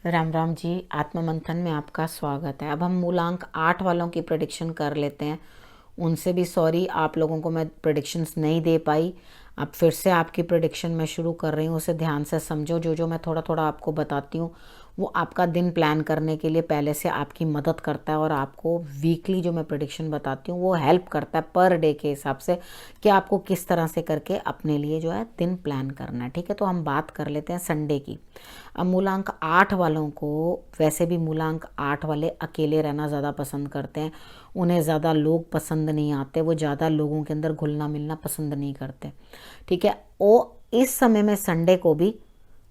राम राम जी। आत्म मंथन में आपका स्वागत है। अब हम मूलांक 8 वालों की प्रेडिक्शन कर लेते हैं। उनसे भी सॉरी, आप लोगों को मैं प्रेडिक्शंस नहीं दे पाई। अब फिर से आपकी प्रेडिक्शन मैं शुरू कर रही हूँ, उसे ध्यान से समझो। जो जो मैं थोड़ा थोड़ा आपको बताती हूँ वो आपका दिन प्लान करने के लिए पहले से आपकी मदद करता है, और आपको वीकली जो मैं प्रेडिक्शन बताती हूँ वो हेल्प करता है पर डे के हिसाब से कि आपको किस तरह से करके अपने लिए जो है दिन प्लान करना है। ठीक है, तो हम बात कर लेते हैं संडे की। अब मूलांक 8 वालों को, वैसे भी मूलांक 8 वाले अकेले रहना ज़्यादा पसंद करते हैं। उन्हें ज़्यादा लोग पसंद नहीं आते, वो ज़्यादा लोगों के अंदर घुलना मिलना पसंद नहीं करते। ठीक है, वो इस समय में संडे को भी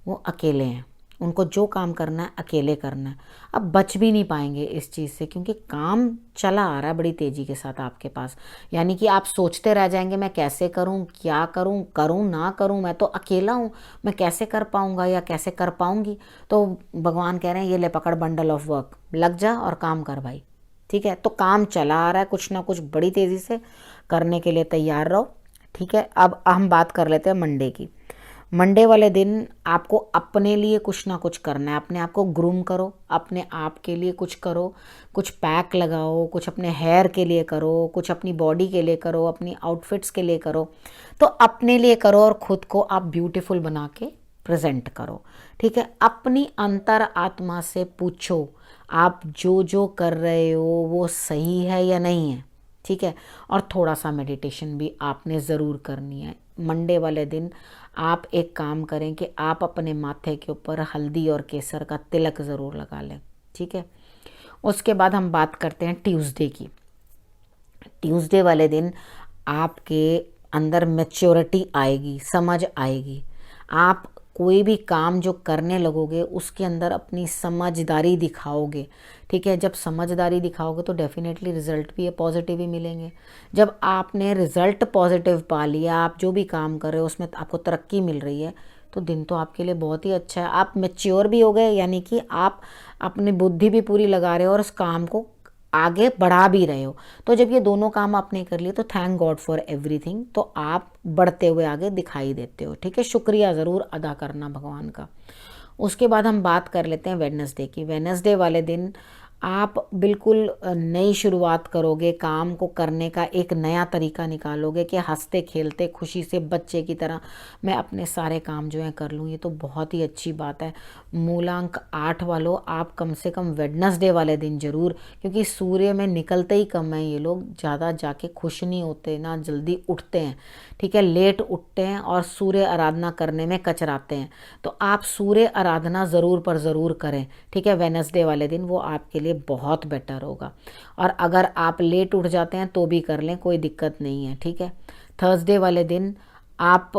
वो अकेले हैं। उनको जो काम करना है अकेले करना है। अब बच भी नहीं पाएंगे इस चीज़ से, क्योंकि काम चला आ रहा है बड़ी तेज़ी के साथ आपके पास। यानी कि आप सोचते रह जाएंगे, मैं कैसे करूं, क्या करूं, करूं ना करूं, मैं तो अकेला हूं, मैं कैसे कर पाऊंगा या कैसे कर पाऊंगी। तो भगवान कह रहे हैं ये ले पकड़ बंडल ऑफ वर्क, लग जा और काम कर भाई। ठीक है, तो काम चला आ रहा है, कुछ ना कुछ बड़ी तेज़ी से करने के लिए तैयार रहो। ठीक है, अब हम बात कर लेते हैं मंडे की। मंडे वाले दिन आपको अपने लिए कुछ ना कुछ करना है। अपने आप को ग्रूम करो, अपने आप के लिए कुछ करो, कुछ पैक लगाओ, कुछ अपने हेयर के लिए करो, कुछ अपनी बॉडी के लिए करो, अपनी आउटफिट्स के लिए करो। तो अपने लिए करो और खुद को आप ब्यूटीफुल बना के प्रेजेंट करो। ठीक है, अपनी अंतर आत्मा से पूछो आप जो जो कर रहे हो वो सही है या नहीं है। ठीक है, और थोड़ा सा मेडिटेशन भी आपने ज़रूर करनी है। मंडे वाले दिन आप एक काम करें कि आप अपने माथे के ऊपर हल्दी और केसर का तिलक ज़रूर लगा लें। ठीक है, उसके बाद हम बात करते हैं ट्यूसडे की। ट्यूसडे वाले दिन आपके अंदर मैच्योरिटी आएगी, समझ आएगी। आप कोई भी काम जो करने लगोगे उसके अंदर अपनी समझदारी दिखाओगे। ठीक है, जब समझदारी दिखाओगे तो डेफिनेटली रिजल्ट भी पॉजिटिव ही मिलेंगे। जब आपने रिजल्ट पॉजिटिव पा लिया, आप जो भी काम कर रहे हो उसमें आपको तरक्की मिल रही है, तो दिन तो आपके लिए बहुत ही अच्छा है। आप मैच्योर भी हो गए, यानी कि आप अपनी बुद्धि भी पूरी लगा रहे हो और उस काम को आगे बढ़ा भी रहे हो। तो जब ये दोनों काम आपने कर लिए तो थैंक गॉड फॉर एवरीथिंग। तो आप बढ़ते हुए आगे दिखाई देते हो। ठीक है, शुक्रिया ज़रूर अदा करना भगवान का। उसके बाद हम बात कर लेते हैं वेडनेसडे की। वेडनेसडे वाले दिन आप बिल्कुल नई शुरुआत करोगे, काम को करने का एक नया तरीका निकालोगे कि हंसते खेलते खुशी से बच्चे की तरह मैं अपने सारे काम जो हैं कर लूँ। ये तो बहुत ही अच्छी बात है। मूलांक 8 वालों, आप कम से कम वेडनेसडे वाले दिन ज़रूर, क्योंकि सूर्य में निकलते ही कम है ये लोग, ज़्यादा जाके खुश नहीं होते ना, जल्दी उठते हैं। ठीक है, लेट उठते हैं और सूर्य आराधना करने में कचराते हैं। तो आप सूर्य आराधना ज़रूर पर ज़रूर करें। ठीक है, वेडनेसडे वाले दिन वो आपके लिए बहुत बेटर होगा। और अगर आप लेट उठ जाते हैं तो भी कर लें, कोई दिक्कत नहीं है। ठीक है, थर्सडे वाले दिन आप,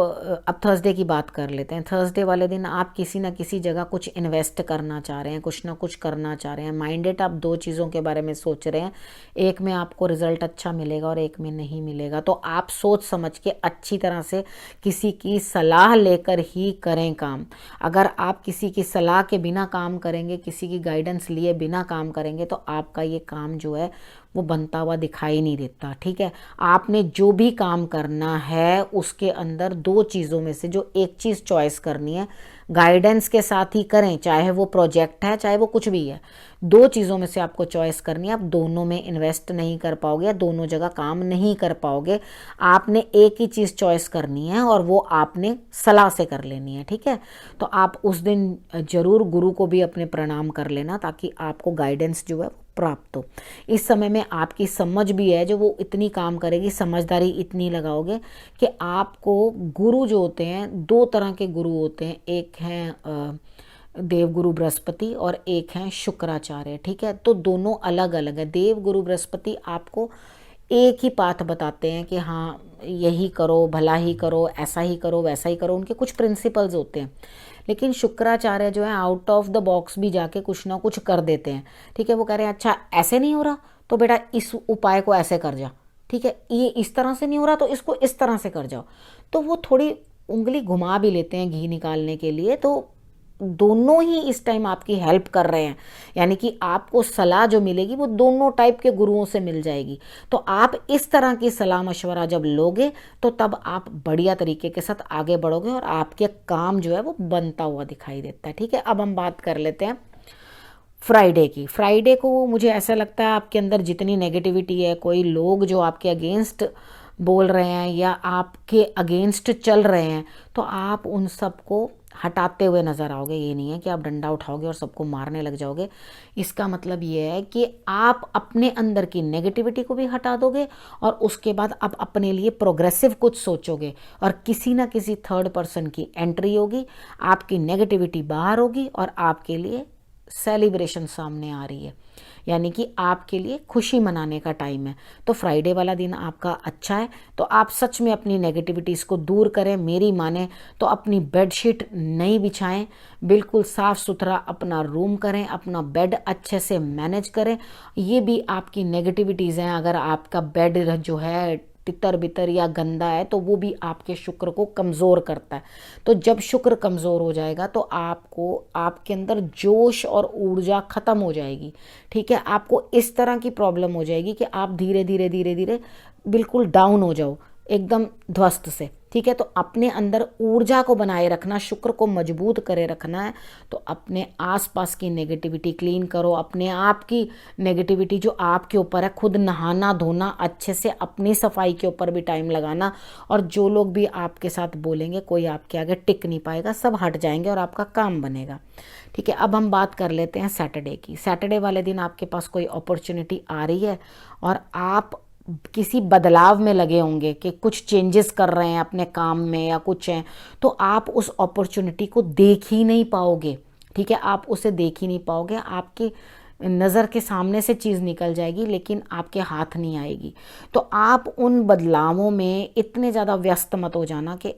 अब थर्सडे की बात कर लेते हैं। थर्सडे वाले दिन आप किसी ना किसी जगह कुछ इन्वेस्ट करना चाह रहे हैं, कुछ ना कुछ करना चाह रहे हैं। माइंडेड आप दो चीज़ों के बारे में सोच रहे हैं, एक में आपको रिजल्ट अच्छा मिलेगा और एक में नहीं मिलेगा। तो आप सोच समझ के अच्छी तरह से किसी की सलाह लेकर ही करें काम। अगर आप किसी की सलाह के बिना काम करेंगे, किसी की गाइडेंस लिए बिना काम करेंगे, तो आपका ये काम जो है वो बनता हुआ दिखाई नहीं देता। ठीक है, आपने जो भी काम करना है उसके अंदर दो चीज़ों में से जो एक चीज़ चॉइस करनी है, गाइडेंस के साथ ही करें, चाहे वो प्रोजेक्ट है चाहे वो कुछ भी है। दो चीज़ों में से आपको चॉइस करनी है। आप दोनों में इन्वेस्ट नहीं कर पाओगे या दोनों जगह काम नहीं कर पाओगे। आपने एक ही चीज़ चॉइस करनी है और वो आपने सलाह से कर लेनी है। ठीक है, तो आप उस दिन ज़रूर गुरु को भी अपने प्रणाम कर लेना, ताकि आपको गाइडेंस जो है प्राप्त हो। इस समय में आपकी समझ भी है जो वो इतनी काम करेगी, समझदारी इतनी लगाओगे कि आपको गुरु जो होते हैं, दो तरह के गुरु होते हैं, एक हैं देव गुरु बृहस्पति और एक हैं शुक्राचार्य। ठीक है, तो दोनों अलग अलग है। देव गुरु बृहस्पति आपको एक ही पाथ बताते हैं कि हाँ यही करो, भला ही करो, ऐसा ही करो, वैसा ही करो, उनके कुछ प्रिंसिपल्स होते हैं। लेकिन शुक्राचार्य जो है आउट ऑफ द बॉक्स भी जाके कुछ ना कुछ कर देते हैं। ठीक है, वो कह रहे हैं अच्छा ऐसे नहीं हो रहा तो बेटा इस उपाय को ऐसे कर जा। ठीक है, ये इस तरह से नहीं हो रहा तो इसको इस तरह से कर जाओ। तो वो थोड़ी उंगली घुमा भी लेते हैं घी निकालने के लिए। तो दोनों ही इस टाइम आपकी हेल्प कर रहे हैं, यानी कि आपको सलाह जो मिलेगी वो दोनों टाइप के गुरुओं से मिल जाएगी। तो आप इस तरह की सलाह मशवरा जब लोगे तो तब आप बढ़िया तरीके के साथ आगे बढ़ोगे और आपके काम जो है वो बनता हुआ दिखाई देता है। ठीक है, अब हम बात कर लेते हैं फ्राइडे को मुझे ऐसा लगता है आपके अंदर जितनी नेगेटिविटी है, कोई लोग जो आपके अगेंस्ट बोल रहे हैं या आपके अगेंस्ट चल रहे हैं, तो आप उन सबको हटाते हुए नज़र आओगे। ये नहीं है कि आप डंडा उठाओगे और सबको मारने लग जाओगे। इसका मतलब ये है कि आप अपने अंदर की नेगेटिविटी को भी हटा दोगे और उसके बाद आप अपने लिए प्रोग्रेसिव कुछ सोचोगे और किसी ना किसी थर्ड पर्सन की एंट्री होगी, आपकी नेगेटिविटी बाहर होगी और आपके लिए सेलिब्रेशन सामने आ रही है, यानी कि आपके लिए खुशी मनाने का टाइम है। तो फ्राइडे वाला दिन आपका अच्छा है, तो आप सच में अपनी नेगेटिविटीज़ को दूर करें। मेरी माने तो अपनी बेडशीट नहीं बिछाएं, बिल्कुल साफ़ सुथरा अपना रूम करें, अपना बेड अच्छे से मैनेज करें। ये भी आपकी नेगेटिविटीज़ हैं। अगर आपका बेड जो है तितर बितर या गंदा है तो वो भी आपके शुक्र को कमज़ोर करता है। तो जब शुक्र कमज़ोर हो जाएगा तो आपको आपके अंदर जोश और ऊर्जा ख़त्म हो जाएगी। ठीक है, आपको इस तरह की प्रॉब्लम हो जाएगी कि आप धीरे धीरे धीरे धीरे बिल्कुल डाउन हो जाओ, एकदम ध्वस्त से। ठीक है, तो अपने अंदर ऊर्जा को बनाए रखना, शुक्र को मजबूत करे रखना है। तो अपने आसपास की नेगेटिविटी क्लीन करो, अपने आप की नेगेटिविटी जो आपके ऊपर है, खुद नहाना धोना, अच्छे से अपनी सफाई के ऊपर भी टाइम लगाना। और जो लोग भी आपके साथ बोलेंगे, कोई आपके आगे टिक नहीं पाएगा, सब हट जाएंगे और आपका काम बनेगा। ठीक है, अब हम बात कर लेते हैं सैटरडे की। सैटरडे वाले दिन आपके पास कोई अपॉर्चुनिटी आ रही है और आप किसी बदलाव में लगे होंगे कि कुछ चेंजेस कर रहे हैं अपने काम में या कुछ हैं, तो आप उस अपॉर्चुनिटी को देख ही नहीं पाओगे। ठीक है, आप उसे देख ही नहीं पाओगे, आपकी नज़र के सामने से चीज़ निकल जाएगी लेकिन आपके हाथ नहीं आएगी। तो आप उन बदलावों में इतने ज़्यादा व्यस्त मत हो जाना कि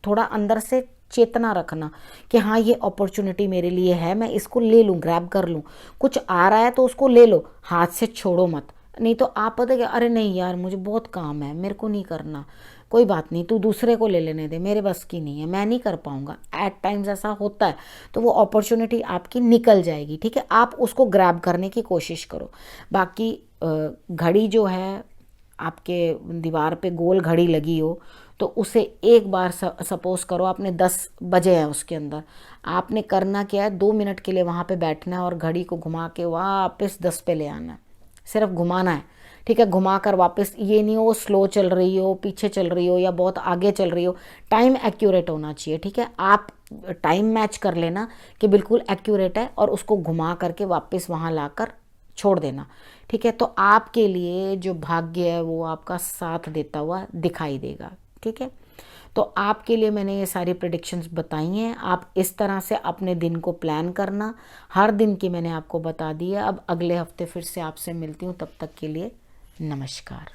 थोड़ा अंदर से चेतना रखना कि हाँ ये अपॉर्चुनिटी मेरे लिए है, मैं इसको ले लूँ, ग्रैब कर लूँ। कुछ आ रहा है तो उसको ले लो, हाथ से छोड़ो मत। नहीं तो आप पता क्या, अरे नहीं यार मुझे बहुत काम है, मेरे को नहीं करना, कोई बात नहीं, तू दूसरे को ले लेने दे, मेरे बस की नहीं है, मैं नहीं कर पाऊंगा। एट टाइम्स ऐसा होता है, तो वो अपॉर्चुनिटी आपकी निकल जाएगी। ठीक है, आप उसको ग्रैब करने की कोशिश करो। बाकी घड़ी जो है आपके दीवार पे गोल घड़ी लगी हो तो उसे एक बार सपोज करो आपने 10 बजे हैं उसके अंदर, आपने करना क्या है, 2 मिनट के लिए वहाँ पे बैठना है और घड़ी को घुमा के वापस 10 पे ले आना है, सिर्फ घुमाना है। ठीक है, घुमा कर वापस, ये नहीं हो स्लो चल रही हो, पीछे चल रही हो या बहुत आगे चल रही हो, टाइम एक्यूरेट होना चाहिए। ठीक है, आप टाइम मैच कर लेना कि बिल्कुल एक्यूरेट है और उसको घुमा करके वापस वहाँ लाकर छोड़ देना। ठीक है, तो आपके लिए जो भाग्य है वो आपका साथ देता हुआ दिखाई देगा। ठीक है, तो आपके लिए मैंने ये सारी प्रेडिक्शंस बताई हैं। आप इस तरह से अपने दिन को प्लान करना, हर दिन की मैंने आपको बता दी है। अब अगले हफ्ते फिर से आपसे मिलती हूँ, तब तक के लिए नमस्कार।